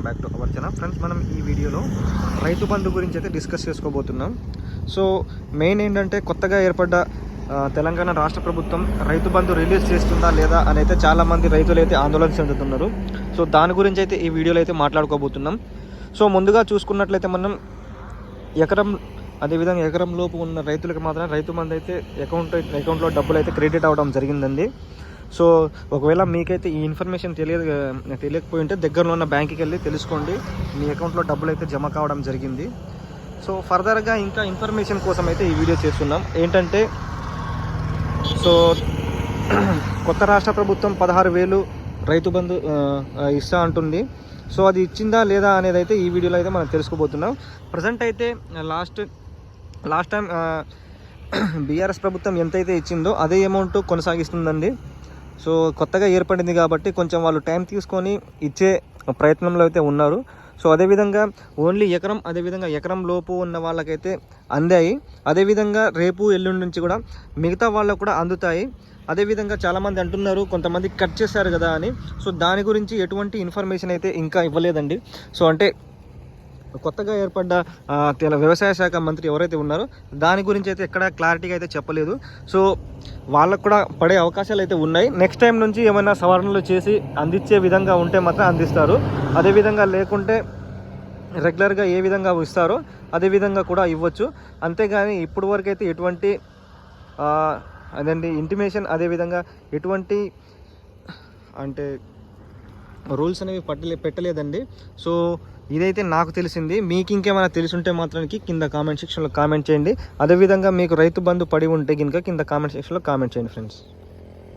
Back to our channel. Friends, మనం ఈ వీడియోలో రైతు బంధు గురించి అయితే డిస్కస్ చేసుకోబోతున్నాం. సో మెయిన్ ఏంటంటే కొత్తగా ఏర్పడ్డ తెలంగాణ రాష్ట్ర ప్రభుత్వం రైతు బంధు రిలీజ్ చేస్తుందా లేదా అని అయితే చాలామంది రైతులు అయితే ఆందోళన చెందుతున్నారు. సో దాని గురించి అయితే ఈ వీడియోలో అయితే మాట్లాడుకోబోతున్నాం. సో ముందుగా చూసుకున్నట్లయితే మనం అదేవిధంగా ఎకరం లోపు ఉన్న రైతులకు మాత్రం రైతు బంధు అయితే అకౌంట్లో డబ్బులు అయితే క్రెడిట్ అవ్వడం జరిగిందండి. సో ఒకవేళ మీకైతే ఈ ఇన్ఫర్మేషన్ తెలియకపోయి ఉంటే దగ్గరలో ఉన్న బ్యాంక్కి వెళ్ళి తెలుసుకోండి, మీ అకౌంట్లో డబ్బులు అయితే జమ కావడం జరిగింది. సో ఫర్దర్గా ఇంకా ఇన్ఫర్మేషన్ కోసం అయితే ఈ వీడియో చేస్తున్నాం. ఏంటంటే సో కొత్త రాష్ట్ర ప్రభుత్వం 16,000 రైతు బంధు ఇస్తా అంటుంది. సో అది ఇచ్చిందా లేదా అనేది అయితే ఈ వీడియోలో అయితే మనం తెలుసుకోబోతున్నాం. ప్రజెంట్ అయితే లాస్ట్ టైం బీఆర్ఎస్ ప్రభుత్వం ఎంతైతే ఇచ్చిందో అదే అమౌంట్ కొనసాగిస్తుందండి. సో కొత్తగా ఏర్పడింది కాబట్టి కొంచెం వాళ్ళు టైం తీసుకొని ఇచ్చే ప్రయత్నంలో అయితే ఉన్నారు. సో అదేవిధంగా ఓన్లీ ఎకరం లోపు ఉన్న వాళ్ళకైతే అందాయి. అదేవిధంగా రేపు ఎల్లుండి నుంచి కూడా మిగతా వాళ్ళకు కూడా అందుతాయి. అదేవిధంగా చాలామంది అంటున్నారు కొంతమంది కట్ చేశారు కదా అని. సో దాని గురించి ఎటువంటి ఇన్ఫర్మేషన్ అయితే ఇంకా ఇవ్వలేదండి. సో అంటే కొత్తగా ఏర్పడ్డ వ్యవసాయ శాఖ మంత్రి ఎవరైతే ఉన్నారో దాని గురించి అయితే ఎక్కడ క్లారిటీగా అయితే చెప్పలేదు. సో వాళ్ళకు కూడా పడే అవకాశాలు అయితే ఉన్నాయి. నెక్స్ట్ టైం నుంచి ఏమైనా సవరణలు చేసి అందించే విధంగా ఉంటే మాత్రం అందిస్తారు. అదేవిధంగా లేకుంటే రెగ్యులర్గా ఏ విధంగా ఇస్తారో అదేవిధంగా కూడా ఇవ్వచ్చు. అంతేగాని ఇప్పుడు వరకు అయితే ఎటువంటి ఇంటిమేషన్ అదేవిధంగా ఎటువంటి అంటే రూల్స్ అనేవి పెట్టలేదండి. సో ఇదైతే నాకు తెలిసింది. మీకు ఇంకేమైనా తెలుసుంటే మాత్రానికి కింద కామెంట్ సెక్షన్లో కామెంట్ చేయండి. అదేవిధంగా మీకు రైతు బంధు పడి ఉంటే కనుక కింద కామెంట్ సెక్షన్లో కామెంట్ చేయండి ఫ్రెండ్స్.